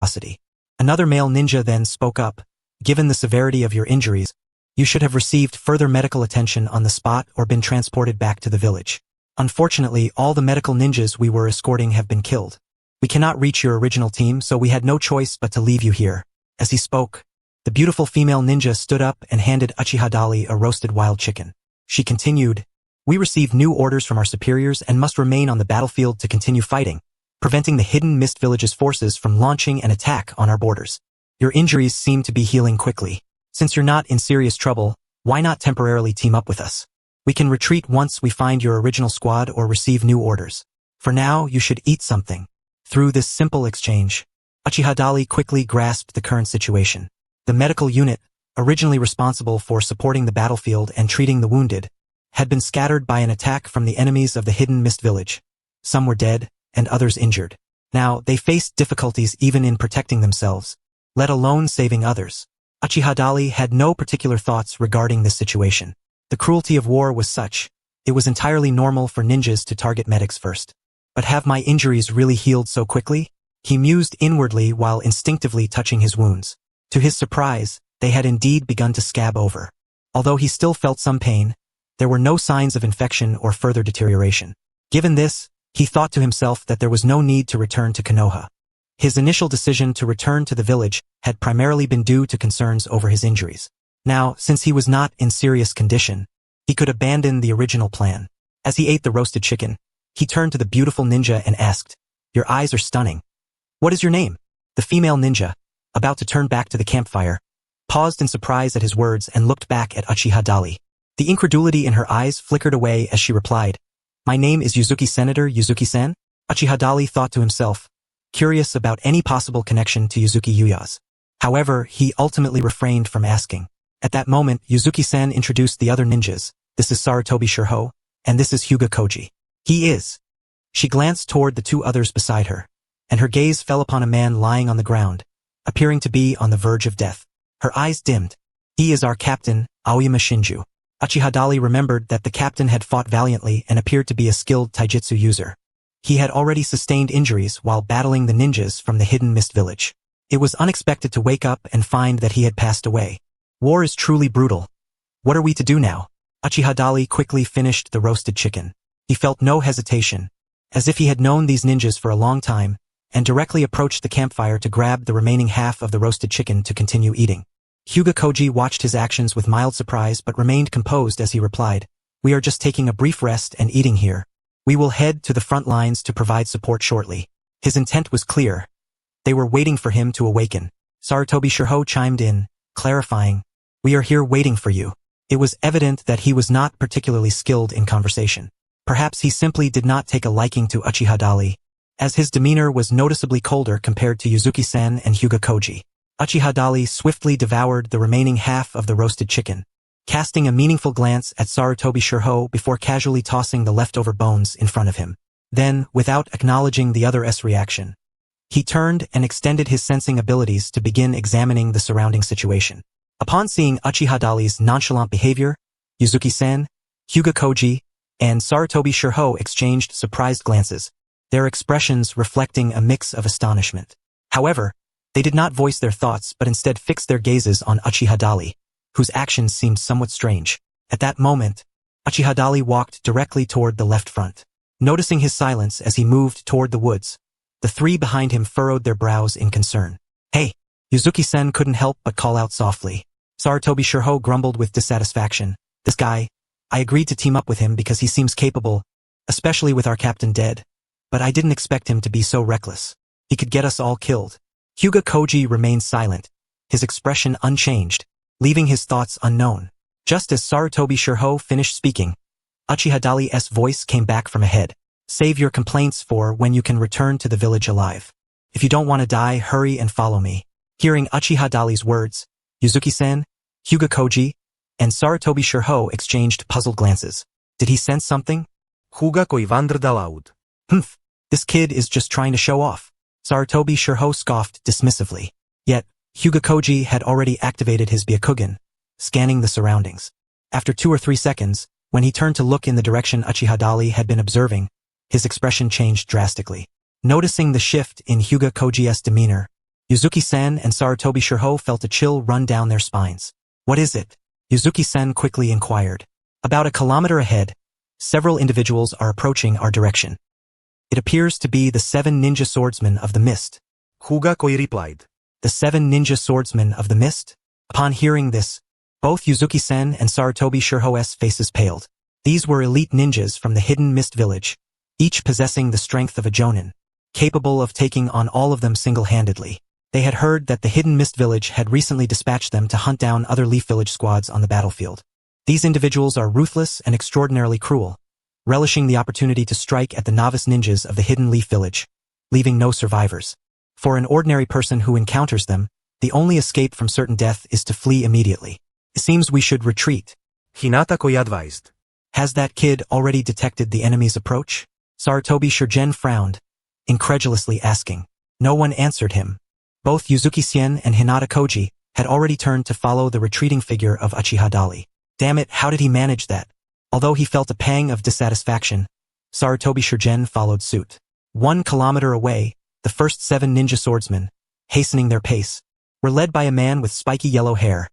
curiosity. Another male ninja then spoke up. Given the severity of your injuries, you should have received further medical attention on the spot or been transported back to the village. Unfortunately, all the medical ninjas we were escorting have been killed. We cannot reach your original team, so we had no choice but to leave you here. As he spoke, the beautiful female ninja stood up and handed Uchiha Dali a roasted wild chicken. She continued, "We received new orders from our superiors and must remain on the battlefield to continue fighting, preventing the hidden Mist Village's forces from launching an attack on our borders. Your injuries seem to be healing quickly. Since you're not in serious trouble, why not temporarily team up with us? We can retreat once we find your original squad or receive new orders. For now, you should eat something." Through this simple exchange, Uchiha Dali quickly grasped the current situation. The medical unit, originally responsible for supporting the battlefield and treating the wounded, had been scattered by an attack from the enemies of the hidden Mist Village. Some were dead, and others injured. Now, they faced difficulties even in protecting themselves, let alone saving others. Uchiha Dali had no particular thoughts regarding this situation. The cruelty of war was such, it was entirely normal for ninjas to target medics first. But have my injuries really healed so quickly? He mused inwardly while instinctively touching his wounds. To his surprise, they had indeed begun to scab over. Although he still felt some pain, there were no signs of infection or further deterioration. Given this, he thought to himself that there was no need to return to Konoha. His initial decision to return to the village had primarily been due to concerns over his injuries. Now, since he was not in serious condition, he could abandon the original plan. As he ate the roasted chicken, he turned to the beautiful ninja and asked, "Your eyes are stunning. What is your name?" The female ninja, about to turn back to the campfire, paused in surprise at his words and looked back at Uchiha Dali. The incredulity in her eyes flickered away as she replied, "My name is Yuzuki Senator Yuzuki-san?" Uchiha Dali thought to himself, curious about any possible connection to Yuzuki Yuya's. However, he ultimately refrained from asking. At that moment, Yuzuki-san introduced the other ninjas. "This is Sarutobi Shirho, and this is Hyuga Koji." "He is." She glanced toward the two others beside her, and her gaze fell upon a man lying on the ground, appearing to be on the verge of death. Her eyes dimmed. "He is our captain, Aoyama Shinju." Uchiha Dali remembered that the captain had fought valiantly and appeared to be a skilled taijutsu user. He had already sustained injuries while battling the ninjas from the hidden Mist Village. It was unexpected to wake up and find that he had passed away. War is truly brutal. What are we to do now? Uchiha Dali quickly finished the roasted chicken. He felt no hesitation, as if he had known these ninjas for a long time, and directly approached the campfire to grab the remaining half of the roasted chicken to continue eating. Hyuga Koji watched his actions with mild surprise but remained composed as he replied, "We are just taking a brief rest and eating here. We will head to the front lines to provide support shortly." His intent was clear. They were waiting for him to awaken. Sarutobi Shirho chimed in, clarifying, "We are here waiting for you." It was evident that he was not particularly skilled in conversation. Perhaps he simply did not take a liking to Uchiha Dali, as his demeanor was noticeably colder compared to Yuzuki-san and Hyuga Koji. Uchiha Dali swiftly devoured the remaining half of the roasted chicken, casting a meaningful glance at Sarutobi Shirho before casually tossing the leftover bones in front of him. Then, without acknowledging the other's reaction, he turned and extended his sensing abilities to begin examining the surrounding situation. Upon seeing Uchiha Dali's nonchalant behavior, Yuzuki-san, Hyuga Koji, and Sarutobi Shirho exchanged surprised glances, their expressions reflecting a mix of astonishment. However, they did not voice their thoughts but instead fixed their gazes on Uchiha Dali, whose actions seemed somewhat strange. At that moment, Uchiha Dali walked directly toward the left front. Noticing his silence as he moved toward the woods, the three behind him furrowed their brows in concern. "Hey!" Yuzuki-sen couldn't help but call out softly. Sarutobi Shirho grumbled with dissatisfaction. "This guy, I agreed to team up with him because he seems capable, especially with our captain dead. But I didn't expect him to be so reckless. He could get us all killed." Hyuga Koji remained silent, his expression unchanged, leaving his thoughts unknown. Just as Sarutobi Shirho finished speaking, Uchiha Dali's voice came back from ahead. "Save your complaints for when you can return to the village alive. If you don't want to die, hurry and follow me." Hearing Uchiha Dali's words, Yuzuki-sen, Hyuga Koji, and Sarutobi Shirho exchanged puzzled glances. Did he sense something? Hyuga Koji wandered aloud. "Humph, this kid is just trying to show off." Sarutobi Shirho scoffed dismissively. Yet, Hyuga Koji had already activated his Byakugan, scanning the surroundings. After 2 or 3 seconds, when he turned to look in the direction Uchiha Dali had been observing, his expression changed drastically. Noticing the shift in Hyuga Koji's demeanor, Yuzuki-sen and Sarutobi Shirho felt a chill run down their spines. What is it? Yuzuki-sen quickly inquired. About a kilometer ahead, several individuals are approaching our direction. It appears to be the 7 ninja swordsmen of the mist. Hugakoi replied. The 7 ninja swordsmen of the mist? Upon hearing this, both Yuzuki-sen and Sarutobi Shirho's faces paled. These were elite ninjas from the hidden mist village, each possessing the strength of a jonin, capable of taking on all of them single-handedly. They had heard that the hidden mist village had recently dispatched them to hunt down other leaf village squads on the battlefield. These individuals are ruthless and extraordinarily cruel, relishing the opportunity to strike at the novice ninjas of the hidden leaf village, leaving no survivors. For an ordinary person who encounters them, the only escape from certain death is to flee immediately. It seems we should retreat. Hinata-koi advised. Has that kid already detected the enemy's approach? Sarutobi Shirgen frowned, incredulously asking. No one answered him. Both Yuzuki-sen and Hinata Koji had already turned to follow the retreating figure of Uchiha Dali. Damn it, how did he manage that? Although he felt a pang of dissatisfaction, Sarutobi Shirgen followed suit. 1 kilometer away, the first 7 ninja swordsmen, hastening their pace, were led by a man with spiky yellow hair,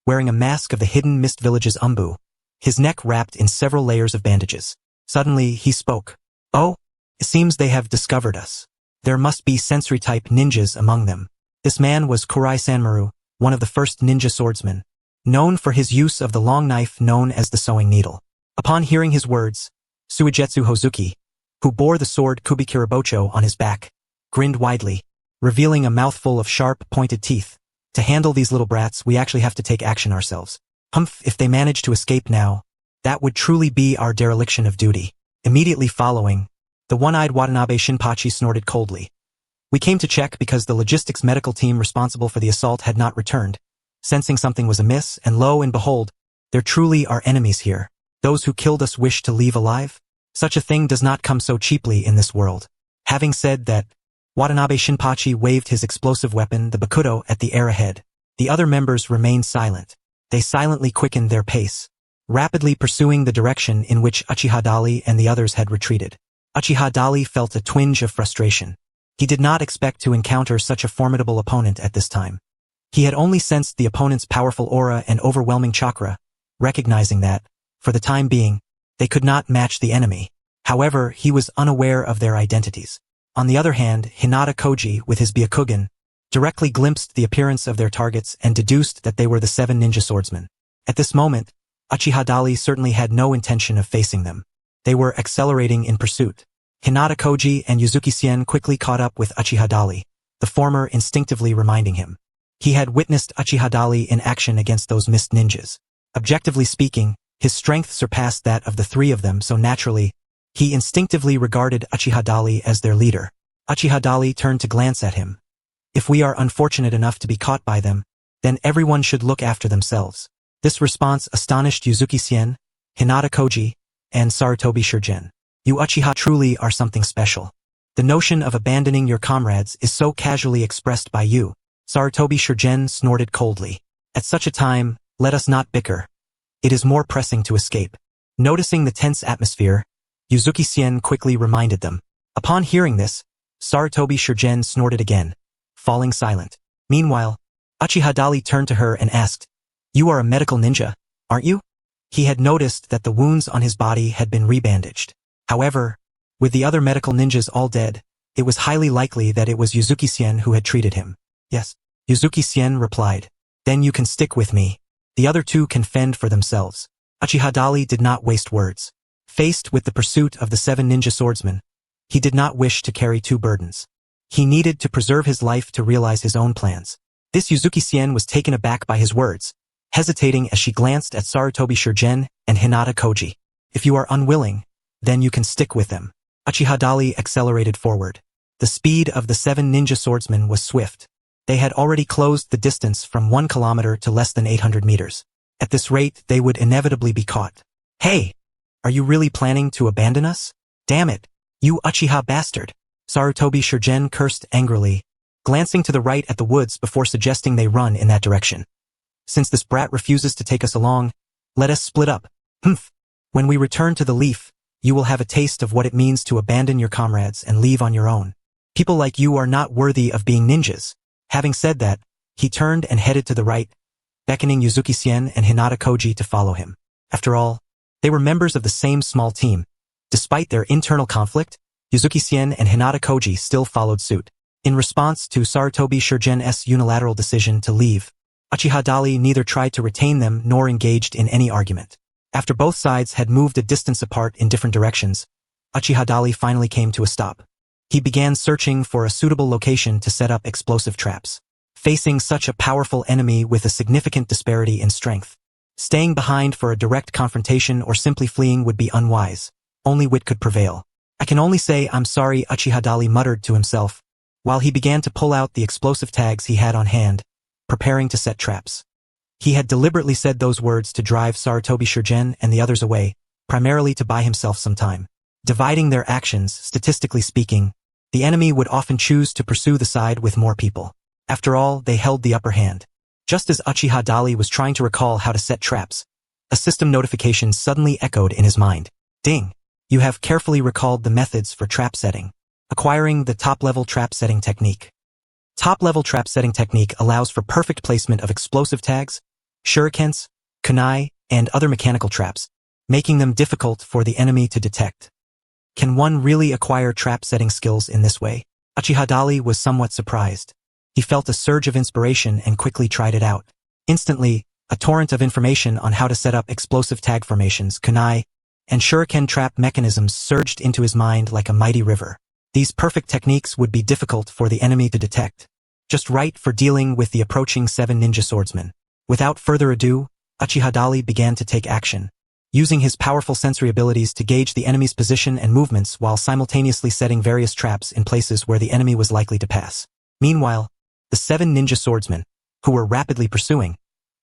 wearing a mask of the hidden mist village's umbu, his neck wrapped in several layers of bandages. Suddenly, he spoke. Oh, it seems they have discovered us. There must be sensory-type ninjas among them. This man was Kurai Sanmaru, one of the first ninja swordsmen, known for his use of the long knife known as the sewing needle. Upon hearing his words, Suigetsu Hozuki, who bore the sword Kubikirabocho on his back, grinned widely, revealing a mouthful of sharp, pointed teeth. To handle these little brats, we actually have to take action ourselves. Humph, if they manage to escape now, that would truly be our dereliction of duty. Immediately following, the one-eyed Watanabe Shinpachi snorted coldly. We came to check because the logistics medical team responsible for the assault had not returned, sensing something was amiss, and lo and behold, there truly are enemies here. Those who killed us wish to leave alive? Such a thing does not come so cheaply in this world. Having said that, Watanabe Shinpachi waved his explosive weapon, the Bakudo, at the air ahead. The other members remained silent. They silently quickened their pace, rapidly pursuing the direction in which Uchiha Dali and the others had retreated. Uchiha Dali felt a twinge of frustration. He did not expect to encounter such a formidable opponent at this time. He had only sensed the opponent's powerful aura and overwhelming chakra, recognizing that, for the time being, they could not match the enemy. However, he was unaware of their identities. On the other hand, Hinata Koji, with his Byakugan, directly glimpsed the appearance of their targets and deduced that they were the 7 ninja swordsmen. At this moment, Uchiha Dali certainly had no intention of facing them. They were accelerating in pursuit. Hinata Koji and Yuzuki-sen quickly caught up with Uchiha Dali, the former instinctively reminding him. He had witnessed Uchiha Dali in action against those mist ninjas. Objectively speaking, his strength surpassed that of the 3 of them, so naturally, he instinctively regarded Uchiha Dali as their leader. Uchiha Dali turned to glance at him. If we are unfortunate enough to be caught by them, then everyone should look after themselves. This response astonished Yuzuki-sen, Hinata Koji, and Sarutobi Shirgen. You Uchiha truly are something special. The notion of abandoning your comrades is so casually expressed by you. Sarutobi Shirgen snorted coldly. At such a time, let us not bicker. It is more pressing to escape. Noticing the tense atmosphere, Yuzuki-sen quickly reminded them. Upon hearing this, Sarutobi Shirgen snorted again, falling silent. Meanwhile, Uchiha Dali turned to her and asked, You are a medical ninja, aren't you? He had noticed that the wounds on his body had been rebandaged. However, with the other medical ninjas all dead, it was highly likely that it was Yuzuki-sen who had treated him. Yes, Yuzuki-sen replied. Then you can stick with me. The other 2 can fend for themselves. Uchiha Dali did not waste words. Faced with the pursuit of the 7 ninja swordsmen, he did not wish to carry 2 burdens. He needed to preserve his life to realize his own plans. This Yuzuki-sen was taken aback by his words, hesitating as she glanced at Sarutobi Shirgen and Hinata Koji. If you are unwilling, then you can stick with them. Uchiha Dali accelerated forward. The speed of the 7 ninja swordsmen was swift. They had already closed the distance from 1 kilometer to less than 800 meters. At this rate, they would inevitably be caught. Hey! Are you really planning to abandon us? Damn it! You Uchiha bastard! Sarutobi Shirgen cursed angrily, glancing to the right at the woods before suggesting they run in that direction. Since this brat refuses to take us along, let us split up. Humph! When we return to the Leaf, you will have a taste of what it means to abandon your comrades and leave on your own. People like you are not worthy of being ninjas. Having said that, he turned and headed to the right, beckoning Uchiha and Hinata Koji to follow him. After all, they were members of the same small team. Despite their internal conflict, Uchiha and Hinata Koji still followed suit. In response to Sarutobi Shurigen's unilateral decision to leave, Uchiha neither tried to retain them nor engaged in any argument. After both sides had moved a distance apart in different directions, Uchiha finally came to a stop. He began searching for a suitable location to set up explosive traps. Facing such a powerful enemy with a significant disparity in strength, staying behind for a direct confrontation or simply fleeing would be unwise. Only wit could prevail. I can only say I'm sorry, Uchiha muttered to himself, while he began to pull out the explosive tags he had on hand, preparing to set traps. He had deliberately said those words to drive Sarutobi Shurigen and the others away, primarily to buy himself some time. Dividing their actions, statistically speaking, the enemy would often choose to pursue the side with more people. After all, they held the upper hand. Just as Uchiha was trying to recall how to set traps, a system notification suddenly echoed in his mind. Ding! You have carefully recalled the methods for trap setting. Acquiring the top-level trap setting technique. Top-level trap setting technique allows for perfect placement of explosive tags, shurikens, kunai, and other mechanical traps, making them difficult for the enemy to detect. Can one really acquire trap setting skills in this way? Uchiha was somewhat surprised. He felt a surge of inspiration and quickly tried it out. Instantly, a torrent of information on how to set up explosive tag formations, kunai, and shuriken trap mechanisms surged into his mind like a mighty river. These perfect techniques would be difficult for the enemy to detect, just right for dealing with the approaching 7 ninja swordsmen. Without further ado, Uchiha began to take action, using his powerful sensory abilities to gauge the enemy's position and movements while simultaneously setting various traps in places where the enemy was likely to pass. Meanwhile, the 7 ninja swordsmen, who were rapidly pursuing,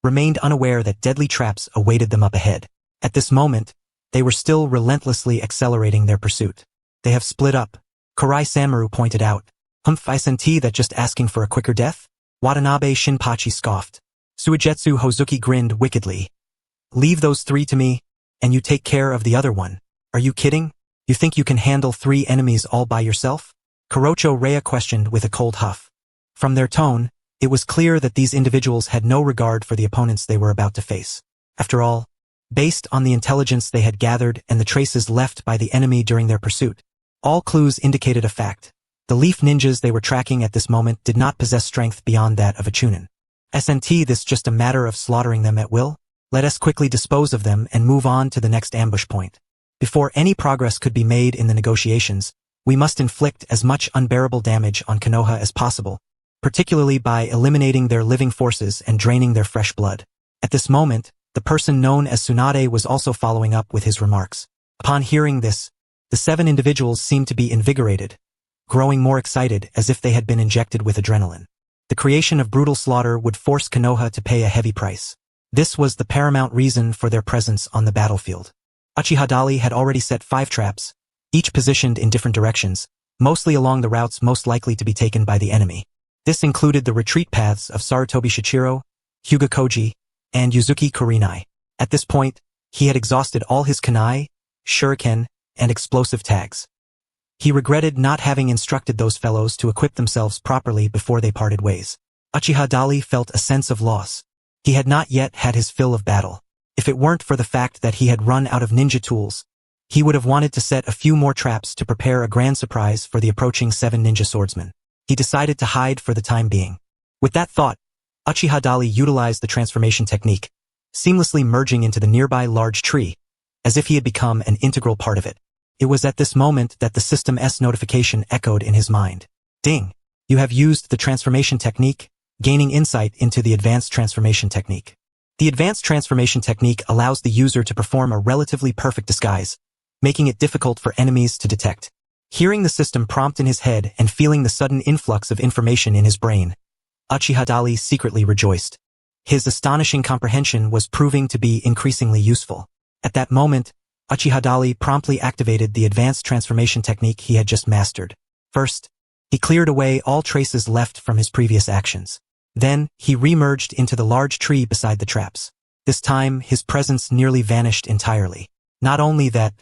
remained unaware that deadly traps awaited them up ahead. At this moment, they were still relentlessly accelerating their pursuit. They have split up, Kurai Sanmaru pointed out. Humph, isn't that just asking for a quicker death? Watanabe Shinpachi scoffed. Suigetsu Hozuki grinned wickedly. Leave those 3 to me, and you take care of the other one. Are you kidding? You think you can handle 3 enemies all by yourself? Kurocho Rhea questioned with a cold huff. From their tone, it was clear that these individuals had no regard for the opponents they were about to face. After all, based on the intelligence they had gathered and the traces left by the enemy during their pursuit, all clues indicated a fact. The leaf ninjas they were tracking at this moment did not possess strength beyond that of a chunin. Isn't this just a matter of slaughtering them at will? Let us quickly dispose of them and move on to the next ambush point. Before any progress could be made in the negotiations, we must inflict as much unbearable damage on Konoha as possible, particularly by eliminating their living forces and draining their fresh blood. At this moment, the person known as Tsunade was also following up with his remarks. Upon hearing this, the 7 individuals seemed to be invigorated, growing more excited as if they had been injected with adrenaline. The creation of brutal slaughter would force Konoha to pay a heavy price. This was the paramount reason for their presence on the battlefield. Uchiha had already set 5 traps, each positioned in different directions, mostly along the routes most likely to be taken by the enemy. This included the retreat paths of Sarutobi Shichiro, Hyuga Koji, and Yuzuki Kurinai. At this point, he had exhausted all his kunai, shuriken, and explosive tags. He regretted not having instructed those fellows to equip themselves properly before they parted ways. Uchiha felt a sense of loss. He had not yet had his fill of battle. If it weren't for the fact that he had run out of ninja tools, he would have wanted to set a few more traps to prepare a grand surprise for the approaching 7 ninja swordsmen. He decided to hide for the time being. With that thought, Uchiha utilized the transformation technique, seamlessly merging into the nearby large tree, as if he had become an integral part of it. It was at this moment that the System-S notification echoed in his mind. Ding! You have used the transformation technique, gaining insight into the advanced transformation technique. The advanced transformation technique allows the user to perform a relatively perfect disguise, making it difficult for enemies to detect. Hearing the system prompt in his head and feeling the sudden influx of information in his brain, Uchiha secretly rejoiced. His comprehension was proving to be increasingly useful. At that moment, Uchiha promptly activated the advanced transformation technique he had just mastered. First, he cleared away all traces left from his previous actions. Then, he re-merged into the large tree beside the traps. This time, his presence nearly vanished entirely. Not only that,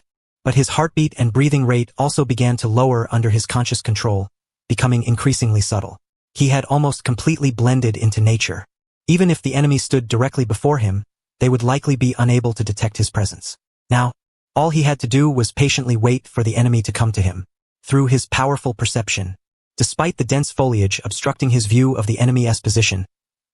but his heartbeat and breathing rate also began to lower under his conscious control, becoming increasingly subtle. He had almost completely blended into nature. Even if the enemy stood directly before him, they would likely be unable to detect his presence. Now, all he had to do was patiently wait for the enemy to come to him. Through his powerful perception, despite the dense foliage obstructing his view of the enemy's position,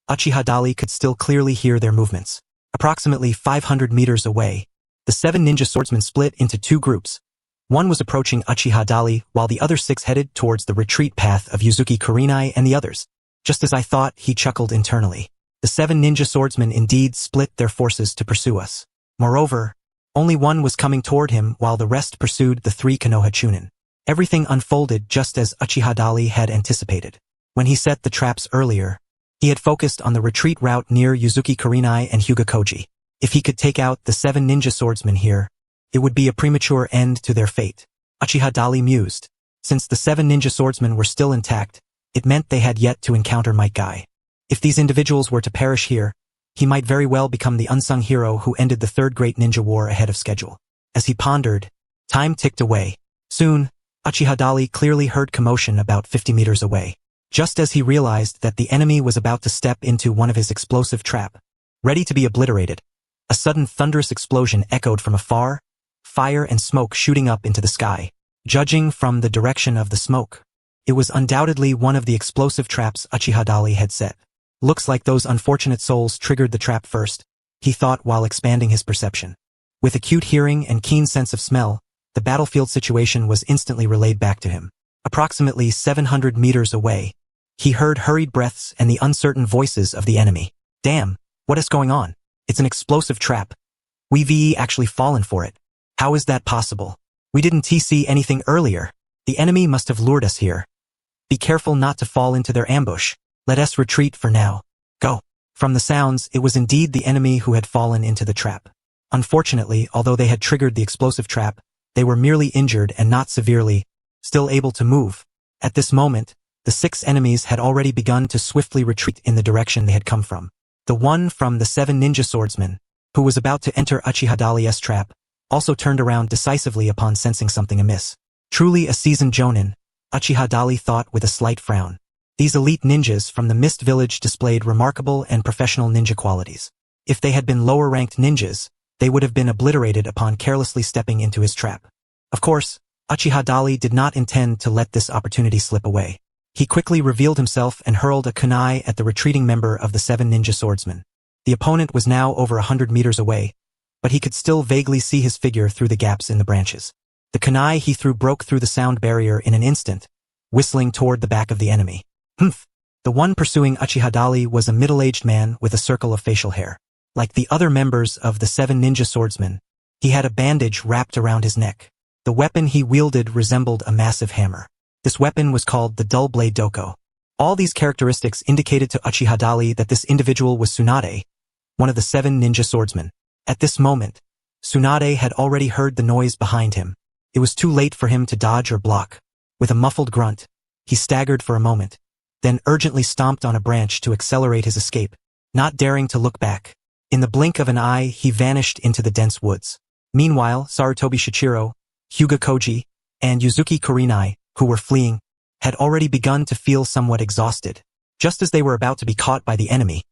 Uchiha Dali could still clearly hear their movements. Approximately 500 meters away, the 7 ninja swordsmen split into 2 groups. One was approaching Uchiha Dali, while the other 6 headed towards the retreat path of Yuzuki Kurenai and the others. Just as I thought, he chuckled internally. The 7 ninja swordsmen indeed split their forces to pursue us. Moreover, only one was coming toward him while the rest pursued the 3 Konoha Chunin. Everything unfolded just as Uchiha Dali had anticipated. When he set the traps earlier, he had focused on the retreat route near Yuzuki Kurenai and Hyuga-Koji. If he could take out the 7 ninja swordsmen here, it would be a premature end to their fate. Uchiha Dali mused. Since the 7 ninja swordsmen were still intact, it meant they had yet to encounter Might Guy. If these individuals were to perish here, he might very well become the unsung hero who ended the 3rd Great Ninja War ahead of schedule. As he pondered, time ticked away. Soon, Uchiha Dali clearly heard commotion about 50 meters away. Just as he realized that the enemy was about to step into one of his explosive trap, ready to be obliterated, a sudden thunderous explosion echoed from afar, fire and smoke shooting up into the sky. Judging from the direction of the smoke, it was undoubtedly one of the explosive traps Uchiha Dali had set. Looks like those unfortunate souls triggered the trap first, he thought while expanding his perception. With acute hearing and keen sense of smell, the battlefield situation was instantly relayed back to him. Approximately 700 meters away, he heard hurried breaths and the uncertain voices of the enemy. Damn, what is going on? It's an explosive trap. We've actually fallen for it. How is that possible? We didn't see anything earlier. The enemy must have lured us here. Be careful not to fall into their ambush. Let us retreat for now. Go. From the sounds, it was indeed the enemy who had fallen into the trap. Unfortunately, although they had triggered the explosive trap, they were merely injured and not severely, still able to move. At this moment, the 6 enemies had already begun to swiftly retreat in the direction they had come from. The one from the 7 ninja swordsmen, who was about to enter Uchiha Dali's trap, also turned around decisively upon sensing something amiss. Truly a seasoned jonin, Uchiha Dali thought with a slight frown. These elite ninjas from the Mist Village displayed remarkable and professional ninja qualities. If they had been lower-ranked ninjas, they would have been obliterated upon carelessly stepping into his trap. Of course, Uchiha Dali did not intend to let this opportunity slip away. He quickly revealed himself and hurled a kunai at the retreating member of the 7 ninja swordsmen. The opponent was now over 100 meters away, but he could still vaguely see his figure through the gaps in the branches. The kunai he threw broke through the sound barrier in an instant, whistling toward the back of the enemy. Humph! The one pursuing Uchiha Dali was a middle-aged man with a circle of facial hair. Like the other members of the 7 ninja swordsmen, he had a bandage wrapped around his neck. The weapon he wielded resembled a massive hammer. This weapon was called the Dull Blade Doko. All these characteristics indicated to Uchiha Dali that this individual was Tsunade, one of the 7 ninja swordsmen. At this moment, Tsunade had already heard the noise behind him. It was too late for him to dodge or block. With a muffled grunt, he staggered for a moment, then urgently stomped on a branch to accelerate his escape, not daring to look back. In the blink of an eye, he vanished into the dense woods. Meanwhile, Sarutobi Shichiro, Hyuga-Koji, and Yuzuki Kurenai, who were fleeing, had already begun to feel somewhat exhausted. Just as they were about to be caught by the enemy,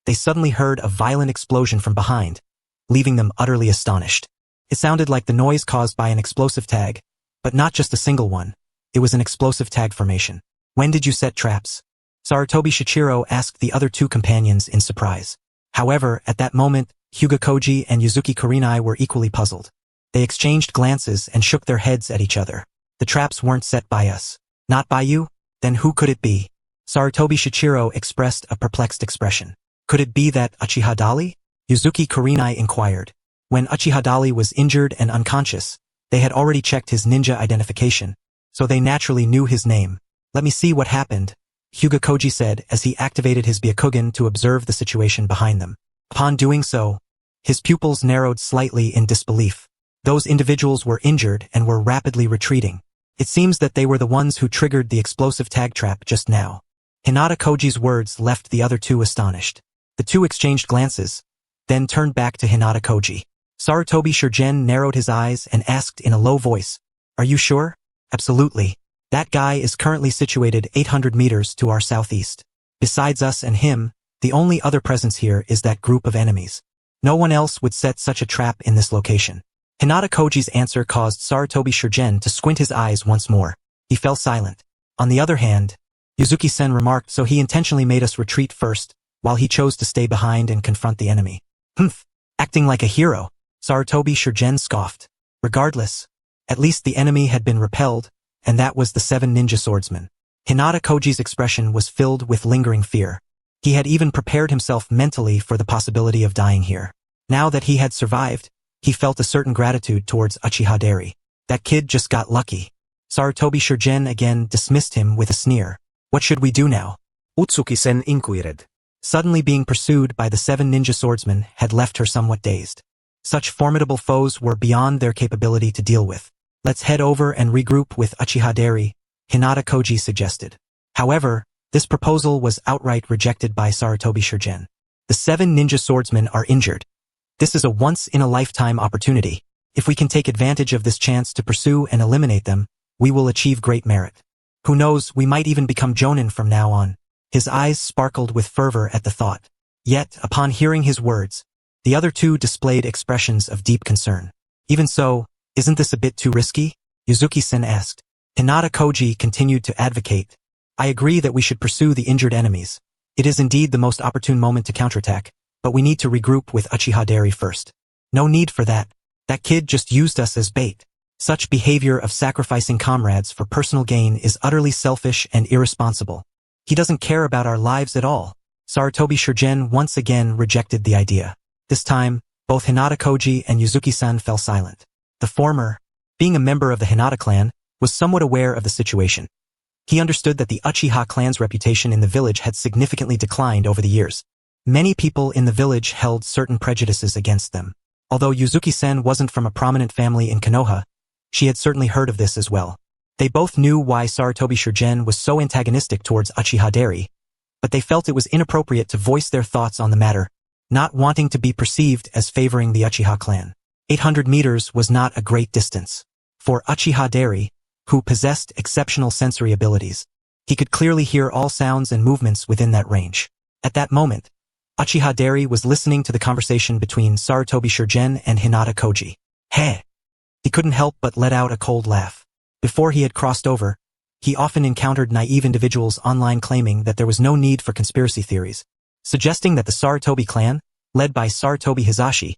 they suddenly heard a violent explosion from behind, leaving them utterly astonished. It sounded like the noise caused by an explosive tag, but not just a single one. It was an explosive tag formation. When did you set traps? Sarutobi Shichiro asked the other 2 companions in surprise. However, at that moment, Hyuga-Koji and Yuzuki Kurenai were equally puzzled. They exchanged glances and shook their heads at each other. The traps weren't set by us. Not by you? Then who could it be? Sarutobi Shichiro expressed a perplexed expression. Could it be that Uchiha Dali? Yuzuki Kurenai inquired. When Uchiha Dali was injured and unconscious, they had already checked his ninja identification, so they naturally knew his name. Let me see what happened, Hyuga-Koji said as he activated his Byakugan to observe the situation behind them. Upon doing so, his pupils narrowed slightly in disbelief. Those individuals were injured and were rapidly retreating. It seems that they were the ones who triggered the explosive tag trap just now. Hinata Koji's words left the other 2 astonished. The 2 exchanged glances, then turned back to Hinata Koji. Sarutobi Shurgen narrowed his eyes and asked in a low voice, "Are you sure?" "Absolutely. That guy is currently situated 800 meters to our southeast. Besides us and him, the only other presence here is that group of enemies. No one else would set such a trap in this location. Hinata Koji's answer caused Sarutobi Shurgen to squint his eyes once more. He fell silent. On the other hand, Yuzuki-sen remarked, so he intentionally made us retreat first, while he chose to stay behind and confront the enemy. Humph! Acting like a hero, Sarutobi Shurgen scoffed. Regardless, at least the enemy had been repelled, and that was the 7 ninja swordsmen. Hinata Koji's expression was filled with lingering fear. He had even prepared himself mentally for the possibility of dying here. Now that he had survived, he felt a certain gratitude towards Uchiha Dari. That kid just got lucky. Sarutobi Shurgen again dismissed him with a sneer. What should we do now? Utsuki-sen inquired. Suddenly being pursued by the 7 ninja swordsmen had left her somewhat dazed. Such formidable foes were beyond their capability to deal with. Let's head over and regroup with Uchiha Dari, Hinata Koji suggested. However, this proposal was outright rejected by Sarutobi Shurgen. The 7 ninja swordsmen are injured. This is a once-in-a-lifetime opportunity. If we can take advantage of this chance to pursue and eliminate them, we will achieve great merit. Who knows, we might even become Jonin from now on. His eyes sparkled with fervor at the thought. Yet, upon hearing his words, the other two displayed expressions of deep concern. Even so, isn't this a bit too risky? Yuzuki-sen asked. Hinata Koji continued to advocate. I agree that we should pursue the injured enemies. It is indeed the most opportune moment to counterattack, but we need to regroup with Uchiha Dari first. No need for that. That kid just used us as bait. Such behavior of sacrificing comrades for personal gain is utterly selfish and irresponsible. He doesn't care about our lives at all. Sarutobi Shurgen once again rejected the idea. This time, both Hinata Koji and Yuzuki-san fell silent. The former, being a member of the Hinata clan, was somewhat aware of the situation. He understood that the Uchiha clan's reputation in the village had significantly declined over the years. Many people in the village held certain prejudices against them. Although Yuzuki-sen wasn't from a prominent family in Konoha, she had certainly heard of this as well. They both knew why Sarutobi Shurgen was so antagonistic towards Uchiha Dari, but they felt it was inappropriate to voice their thoughts on the matter, not wanting to be perceived as favoring the Uchiha clan. 800 meters was not a great distance. For Uchiha Dari, who possessed exceptional sensory abilities, he could clearly hear all sounds and movements within that range. At that moment, Uchiha Dari was listening to the conversation between Sarutobi Shurgen and Hinata Koji. Heh! He couldn't help but let out a cold laugh. Before he had crossed over, he often encountered naive individuals online claiming that there was no need for conspiracy theories, suggesting that the Sarutobi clan, led by Sarutobi Hizashi,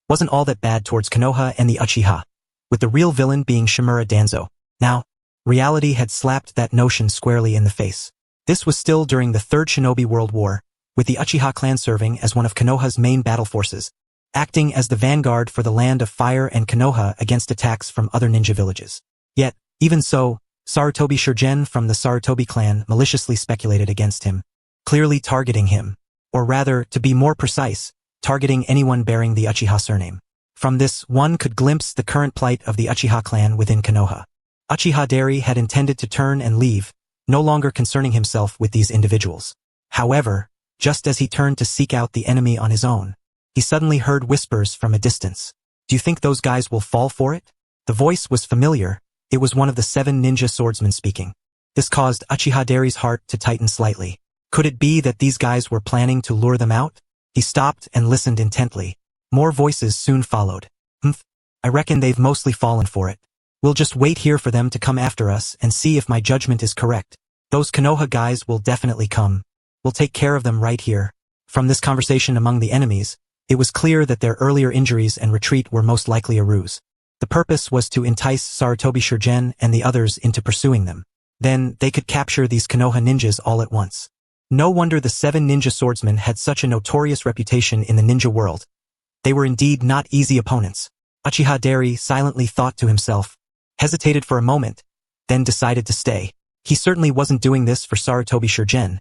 wasn't all that bad towards Konoha and the Uchiha, with the real villain being Shimura Danzo. Now, reality had slapped that notion squarely in the face. This was still during the Third Shinobi World War, with the Uchiha clan serving as one of Konoha's main battle forces, acting as the vanguard for the Land of Fire and Konoha against attacks from other ninja villages. Yet, even so, Sarutobi Shurgen from the Sarutobi clan maliciously speculated against him, clearly targeting him, or rather, to be more precise, targeting anyone bearing the Uchiha surname. From this, one could glimpse the current plight of the Uchiha clan within Konoha. Uchiha Dari had intended to turn and leave, no longer concerning himself with these individuals. However, just as he turned to seek out the enemy on his own, he suddenly heard whispers from a distance. Do you think those guys will fall for it? The voice was familiar. It was one of the 7 ninja swordsmen speaking. This caused Uchiha Dari's heart to tighten slightly. Could it be that these guys were planning to lure them out? He stopped and listened intently. More voices soon followed. I reckon they've mostly fallen for it. We'll just wait here for them to come after us and see if my judgment is correct. Those Konoha guys will definitely come. We'll take care of them right here. From this conversation among the enemies, it was clear that their earlier injuries and retreat were most likely a ruse. The purpose was to entice Sarutobi Shurgen and the others into pursuing them. Then, they could capture these Konoha ninjas all at once. No wonder the 7 ninja swordsmen had such a notorious reputation in the ninja world. They were indeed not easy opponents. Uchiha Dari silently thought to himself, hesitated for a moment, then decided to stay. He certainly wasn't doing this for Sarutobi Shurgen,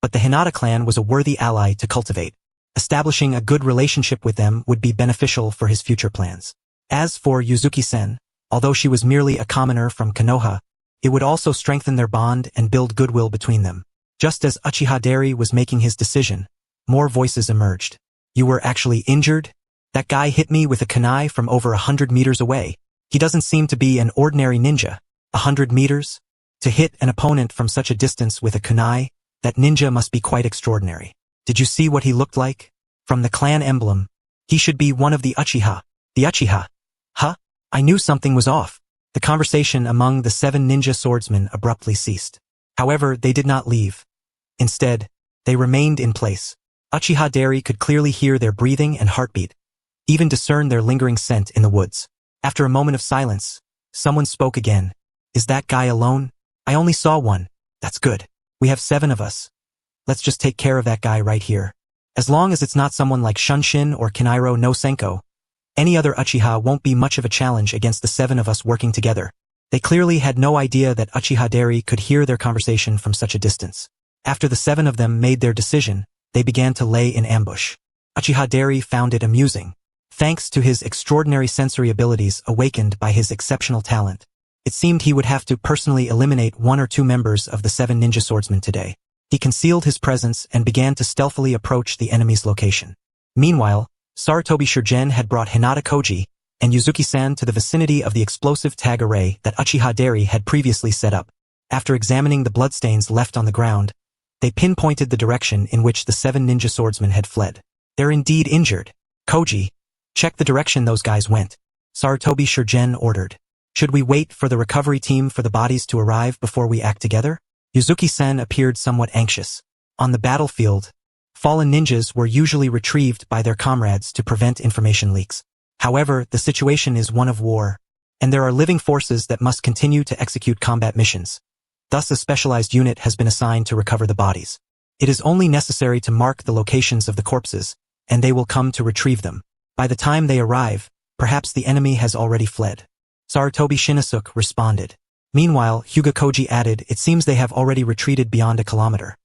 but the Hinata clan was a worthy ally to cultivate. Establishing a good relationship with them would be beneficial for his future plans. As for Yuzuki-sen, although she was merely a commoner from Konoha, it would also strengthen their bond and build goodwill between them. Just as Uchiha Dari was making his decision, more voices emerged. You were actually injured? That guy hit me with a kunai from over 100 meters away. He doesn't seem to be an ordinary ninja. 100 meters? To hit an opponent from such a distance with a kunai, that ninja must be quite extraordinary. Did you see what he looked like? From the clan emblem, he should be one of the Uchiha. The Uchiha? Huh? I knew something was off. The conversation among the 7 ninja swordsmen abruptly ceased. However, they did not leave. Instead, they remained in place. Uchiha Dari could clearly hear their breathing and heartbeat, even discern their lingering scent in the woods. After a moment of silence, someone spoke again. Is that guy alone? I only saw one. That's good. We have 7 of us. Let's just take care of that guy right here. As long as it's not someone like Shunshin or Kinairo no Senko, any other Uchiha won't be much of a challenge against the 7 of us working together. They clearly had no idea that Uchiha Dari could hear their conversation from such a distance. After the 7 of them made their decision, they began to lay in ambush. Uchiha Dari found it amusing. Thanks to his extraordinary sensory abilities awakened by his exceptional talent, it seemed he would have to personally eliminate 1 or 2 members of the 7 ninja swordsmen today. He concealed his presence and began to stealthily approach the enemy's location. Meanwhile, Sarutobi Shurgen had brought Hinata Koji and Yuzuki-san to the vicinity of the explosive tag array that Uchiha Dari had previously set up. After examining the bloodstains left on the ground, they pinpointed the direction in which the 7 ninja swordsmen had fled. They're indeed injured. Koji, check the direction those guys went. Sarutobi Shurgen ordered. Should we wait for the recovery team for the bodies to arrive before we act together? Yuzuki-san appeared somewhat anxious. On the battlefield, fallen ninjas were usually retrieved by their comrades to prevent information leaks. However, the situation is one of war, and there are living forces that must continue to execute combat missions. Thus a specialized unit has been assigned to recover the bodies. It is only necessary to mark the locations of the corpses, and they will come to retrieve them. By the time they arrive, perhaps the enemy has already fled. Sarutobi Shinosuke responded. Meanwhile, Hyuga Koji added, it seems they have already retreated beyond a kilometer.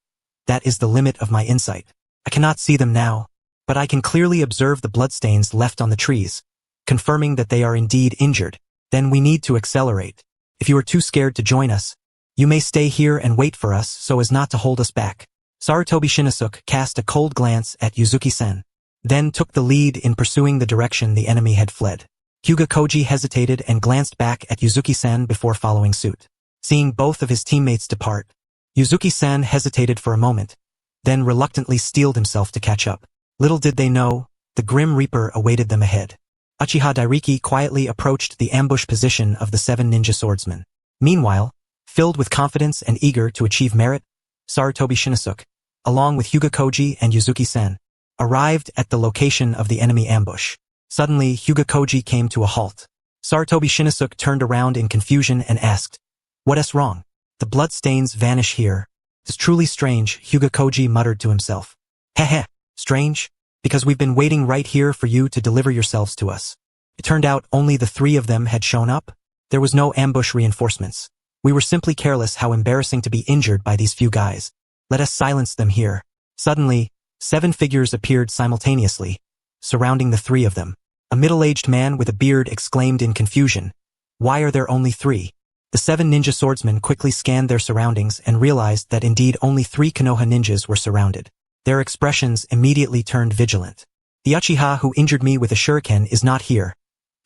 That is the limit of my insight. I cannot see them now, but I can clearly observe the bloodstains left on the trees, confirming that they are indeed injured. Then we need to accelerate. If you are too scared to join us, you may stay here and wait for us so as not to hold us back. Sarutobi Shinosuke cast a cold glance at Yuzuki-sen, then took the lead in pursuing the direction the enemy had fled. Hyuga Koji hesitated and glanced back at Yuzuki-san before following suit. Seeing both of his teammates depart, Yuzuki-san hesitated for a moment, then reluctantly steeled himself to catch up. Little did they know, the Grim Reaper awaited them ahead. Uchiha Dairiki quietly approached the ambush position of the 7 ninja swordsmen. Meanwhile, filled with confidence and eager to achieve merit, Sarutobi Shinosuke, along with Hyuga Koji and Yuzuki-san, arrived at the location of the enemy ambush. Suddenly, Hyuga Koji came to a halt. Sarutobi Shinosuke turned around in confusion and asked, "What's wrong? The bloodstains vanish here. It's truly strange," Hyuga Koji muttered to himself. "Heh, strange? Because we've been waiting right here for you to deliver yourselves to us." It turned out only the 3 of them had shown up. There was no ambush reinforcements. We were simply careless. How embarrassing to be injured by these few guys. Let us silence them here. Suddenly, 7 figures appeared simultaneously, surrounding the 3 of them. A middle-aged man with a beard exclaimed in confusion, "Why are there only 3? The 7 ninja swordsmen quickly scanned their surroundings and realized that indeed only 3 Konoha ninjas were surrounded. Their expressions immediately turned vigilant. "The Uchiha who injured me with a shuriken is not here,"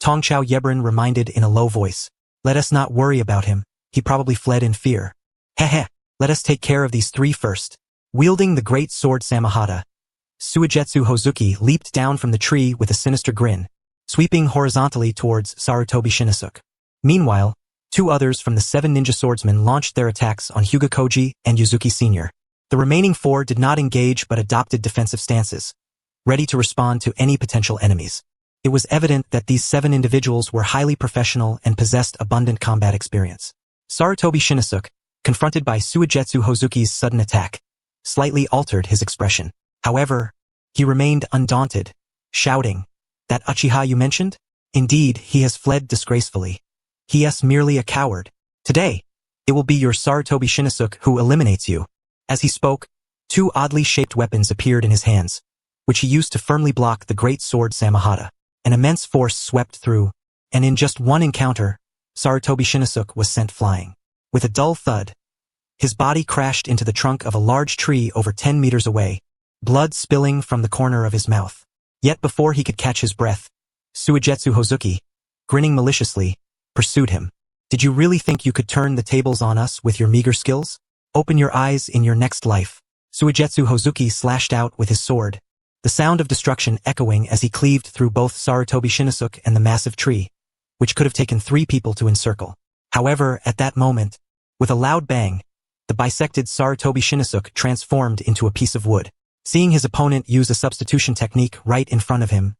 Tongchao Yebren reminded in a low voice. "Let us not worry about him. He probably fled in fear. Heh, let us take care of these 3 first." Wielding the great sword Samahata, Suigetsu Hozuki leaped down from the tree with a sinister grin, sweeping horizontally towards Sarutobi Shinosuke. Meanwhile, 2 others from the 7 ninja swordsmen launched their attacks on Hyuga Koji and Yuzuki Sr. The remaining 4 did not engage but adopted defensive stances, ready to respond to any potential enemies. It was evident that these 7 individuals were highly professional and possessed abundant combat experience. Sarutobi Shinosuke, confronted by Suigetsu Hozuki's sudden attack, slightly altered his expression. However, he remained undaunted, shouting, "That Uchiha you mentioned? Indeed, he has fled disgracefully. He is merely a coward. Today, it will be your Sarutobi Shinosuke who eliminates you." As he spoke, 2 oddly shaped weapons appeared in his hands, which he used to firmly block the great sword Samahata. An immense force swept through, and in just one encounter, Sarutobi Shinosuke was sent flying. With a dull thud, his body crashed into the trunk of a large tree over 10 meters away, blood spilling from the corner of his mouth. Yet before he could catch his breath, Suigetsu Hozuki, grinning maliciously, pursued him. Did you really think you could turn the tables on us with your meager skills? Open your eyes in your next life. Suigetsu Hozuki slashed out with his sword, the sound of destruction echoing as he cleaved through both Sarutobi Shinnosuke and the massive tree, which could have taken 3 people to encircle. However, at that moment, with a loud bang, the bisected Sarutobi Shinnosuke transformed into a piece of wood. Seeing his opponent use a substitution technique right in front of him,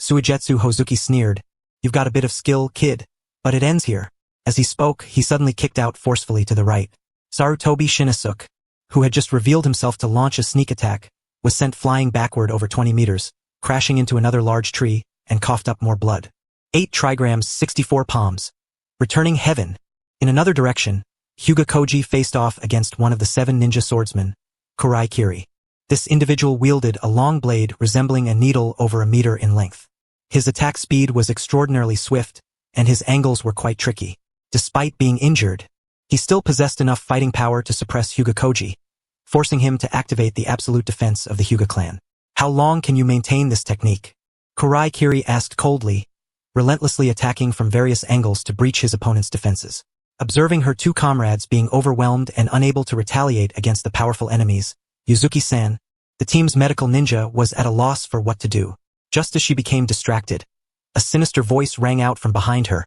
Suigetsu Hozuki sneered, "You've got a bit of skill, kid, but it ends here." As he spoke, he suddenly kicked out forcefully to the right. Sarutobi Shinnosuke, who had just revealed himself to launch a sneak attack, was sent flying backward over 20 meters, crashing into another large tree, and coughed up more blood. 8 trigrams, 64 palms. Returning heaven. In another direction, Hyuga Koji faced off against one of the 7 ninja swordsmen, Kurai Kiri. This individual wielded a long blade resembling a needle over a meter in length. His attack speed was extraordinarily swift, and his angles were quite tricky. Despite being injured, he still possessed enough fighting power to suppress Hyuga Koji, forcing him to activate the absolute defense of the Hyuga clan. "How long can you maintain this technique?" Kurai Kiri asked coldly, relentlessly attacking from various angles to breach his opponent's defenses. Observing her 2 comrades being overwhelmed and unable to retaliate against the powerful enemies, Yuzuki-san, the team's medical ninja, was at a loss for what to do. Just as she became distracted, a sinister voice rang out from behind her.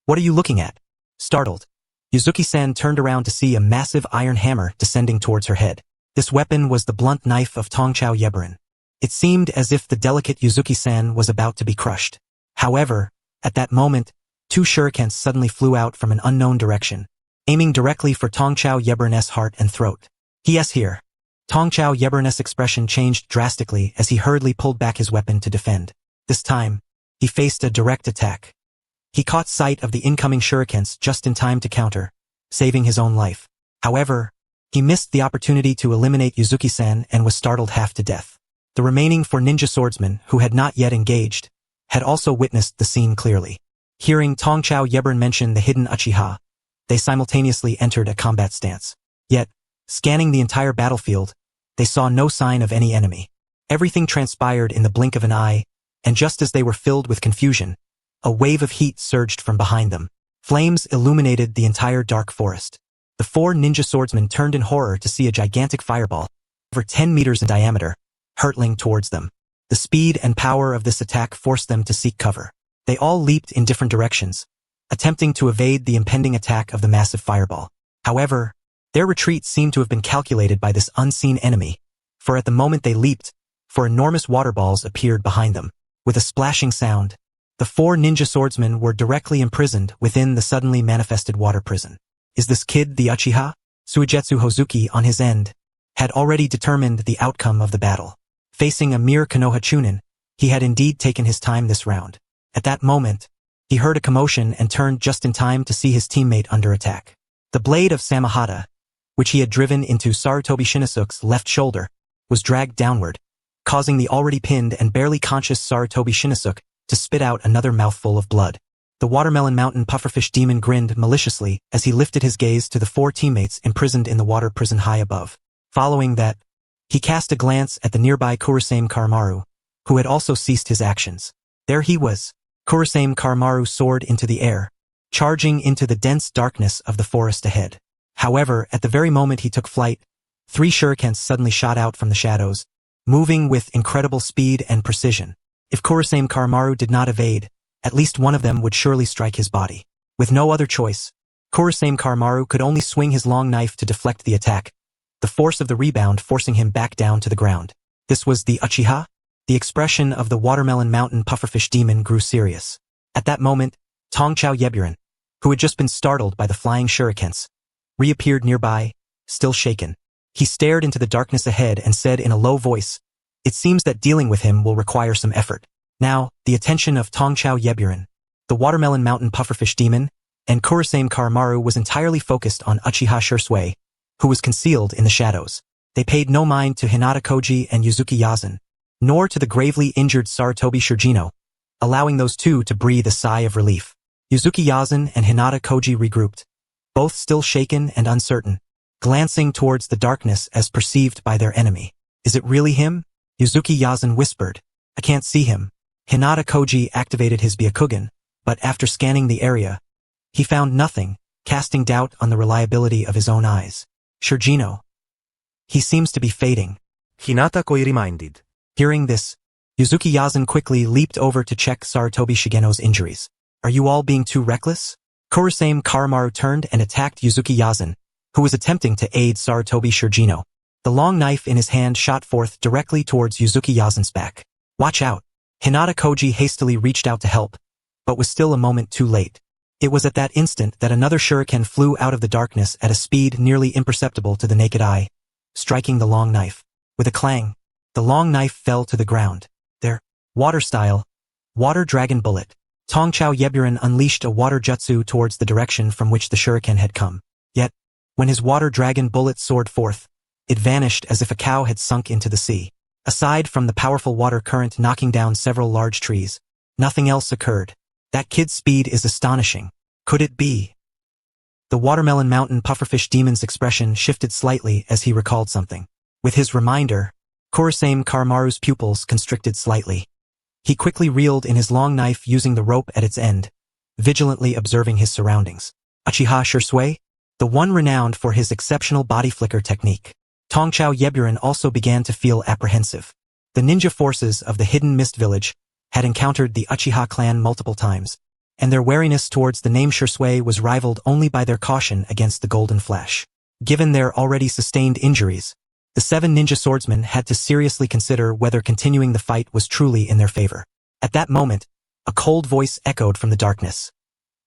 "What are you looking at?" Startled, Yuzuki-san turned around to see a massive iron hammer descending towards her head. This weapon was the blunt knife of Tongchao Yebirin. It seemed as if the delicate Yuzuki-san was about to be crushed. However, at that moment, 2 shurikens suddenly flew out from an unknown direction, aiming directly for Tongchao Yebirin's heart and throat. "Yes, here." Tongchao Yebirin's expression changed drastically as he hurriedly pulled back his weapon to defend. This time, he faced a direct attack. He caught sight of the incoming shurikens just in time to counter, saving his own life. However, he missed the opportunity to eliminate Yuzuki-san and was startled half to death. The remaining 4 ninja swordsmen, who had not yet engaged, had also witnessed the scene clearly. Hearing Tongchao Yebirin mention the hidden Uchiha, they simultaneously entered a combat stance. Yet, scanning the entire battlefield, they saw no sign of any enemy. Everything transpired in the blink of an eye, and just as they were filled with confusion, a wave of heat surged from behind them. Flames illuminated the entire dark forest. The 4 ninja swordsmen turned in horror to see a gigantic fireball, over 10 meters in diameter, hurtling towards them. The speed and power of this attack forced them to seek cover. They all leaped in different directions, attempting to evade the impending attack of the massive fireball. However, their retreat seemed to have been calculated by this unseen enemy, for at the moment they leaped, 4 enormous water balls appeared behind them. With a splashing sound, the 4 ninja swordsmen were directly imprisoned within the suddenly manifested water prison. Is this kid the Uchiha? Suigetsu Hozuki, on his end, had already determined the outcome of the battle. Facing a mere Konoha Chunin, he had indeed taken his time this round. At that moment, he heard a commotion and turned just in time to see his teammate under attack. The blade of Samahata, which he had driven into Sarutobi Shinnosuke's left shoulder, was dragged downward, causing the already pinned and barely conscious Sarutobi Shinnosuke to spit out another mouthful of blood. The Watermelon Mountain Pufferfish Demon grinned maliciously as he lifted his gaze to the 4 teammates imprisoned in the water prison high above. Following that, he cast a glance at the nearby Kurosame Karamaru, who had also ceased his actions. There he was. Kurosame Karamaru soared into the air, charging into the dense darkness of the forest ahead. However, at the very moment he took flight, 3 shurikens suddenly shot out from the shadows, moving with incredible speed and precision. If Kurosame Karamaru did not evade, at least one of them would surely strike his body. With no other choice, Kurosame Karamaru could only swing his long knife to deflect the attack, the force of the rebound forcing him back down to the ground. This was the Uchiha? The expression of the Watermelon Mountain Pufferfish Demon grew serious. At that moment, Tongchao Yebirin, who had just been startled by the flying shurikens, reappeared nearby, still shaken. He stared into the darkness ahead and said in a low voice, "It seems that dealing with him will require some effort." Now, the attention of Tongchao Yebirin, the Watermelon Mountain Pufferfish Demon, and Kurosame Karamaru was entirely focused on Uchiha Shursui, who was concealed in the shadows. They paid no mind to Hinata Koji and Yuzuki Yazen, nor to the gravely injured Sarutobi Shurjino, allowing those 2 to breathe a sigh of relief. Yuzuki Yazen and Hinata Koji regrouped, both still shaken and uncertain, glancing towards the darkness as perceived by their enemy. "Is it really him?" Yuzuki Yazen whispered. "I can't see him." Hinata Koji activated his Byakugan, but after scanning the area, he found nothing casting doubt on the reliability of his own eyes. Shirjino. He seems to be fading. Hinata ko reminded. Hearing this, Yuzuki Yazan quickly leaped over to check Sarutobi Shigeno's injuries. Are you all being too reckless? Kurosame Karamaru turned and attacked Yuzuki Yazan, who was attempting to aid Sarutobi Shirjino. The long knife in his hand shot forth directly towards Yuzuki Yazan's back. Watch out! Hinata Koji hastily reached out to help, but was still a moment too late. It was at that instant that another shuriken flew out of the darkness at a speed nearly imperceptible to the naked eye, striking the long knife. With a clang, the long knife fell to the ground. There, water style, water dragon bullet. Tongchao Yeburin unleashed a water jutsu towards the direction from which the shuriken had come. Yet, when his water dragon bullet soared forth, it vanished as if a cow had sunk into the sea. Aside from the powerful water current knocking down several large trees, nothing else occurred. That kid's speed is astonishing. Could it be? The Watermelon Mountain Pufferfish Demon's expression shifted slightly as he recalled something. With his reminder, Kurosame Karamaru's pupils constricted slightly. He quickly reeled in his long knife using the rope at its end, vigilantly observing his surroundings. Uchiha Shursui, the one renowned for his exceptional body flicker technique. Tongchao Yeburin also began to feel apprehensive. The ninja forces of the Hidden Mist Village had encountered the Uchiha clan multiple times, and their wariness towards the name Shursui was rivaled only by their caution against the Golden Flash. Given their already sustained injuries, the 7 ninja swordsmen had to seriously consider whether continuing the fight was truly in their favor. At that moment, a cold voice echoed from the darkness.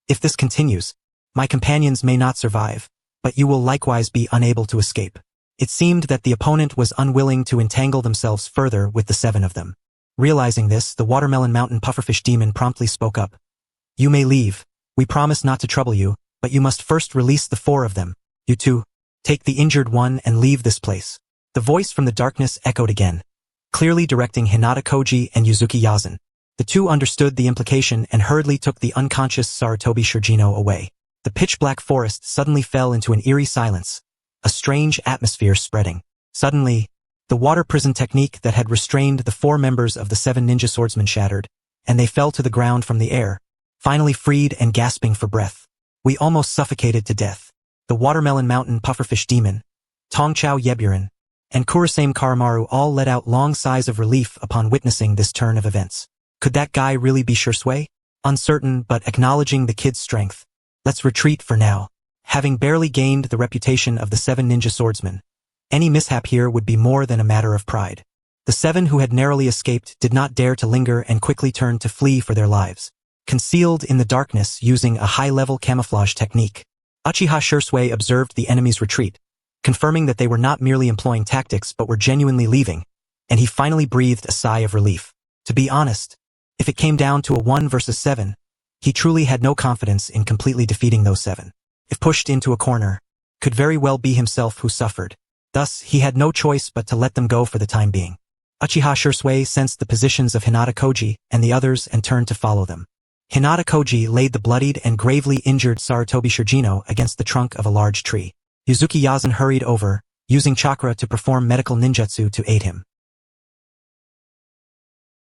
If this continues, my companions may not survive, but you will likewise be unable to escape. It seemed that the opponent was unwilling to entangle themselves further with the 7 of them. Realizing this, the Watermelon Mountain Pufferfish Demon promptly spoke up. You may leave. We promise not to trouble you, but you must first release the 4 of them. You two, take the injured one and leave this place. The voice from the darkness echoed again, clearly directing Hinata Koji and Yuzuki Yazan. The two understood the implication and hurriedly took the unconscious Sarutobi Shirjino away. The pitch-black forest suddenly fell into an eerie silence, a strange atmosphere spreading. Suddenly, the water prison technique that had restrained the 4 members of the 7 ninja swordsmen shattered, and they fell to the ground from the air, finally freed and gasping for breath. We almost suffocated to death. The Watermelon Mountain Pufferfish Demon, Tongchao Yeburin, and Kurosame Karamaru all let out long sighs of relief upon witnessing this turn of events. Could that guy really be Shursui? Uncertain but acknowledging the kid's strength. Let's retreat for now. Having barely gained the reputation of the 7 ninja swordsmen, any mishap here would be more than a matter of pride. The 7 who had narrowly escaped did not dare to linger and quickly turned to flee for their lives. Concealed in the darkness using a high-level camouflage technique, Uchiha Shursui observed the enemy's retreat, confirming that they were not merely employing tactics but were genuinely leaving, and he finally breathed a sigh of relief. To be honest, if it came down to a 1 versus 7, he truly had no confidence in completely defeating those 7. If pushed into a corner, could very well be himself who suffered. Thus, he had no choice but to let them go for the time being. Uchiha Shursui sensed the positions of Hinata Koji and the others and turned to follow them. Hinata Koji laid the bloodied and gravely injured Sarutobi Shirjino against the trunk of a large tree. Yuzuki Yazan hurried over, using chakra to perform medical ninjutsu to aid him.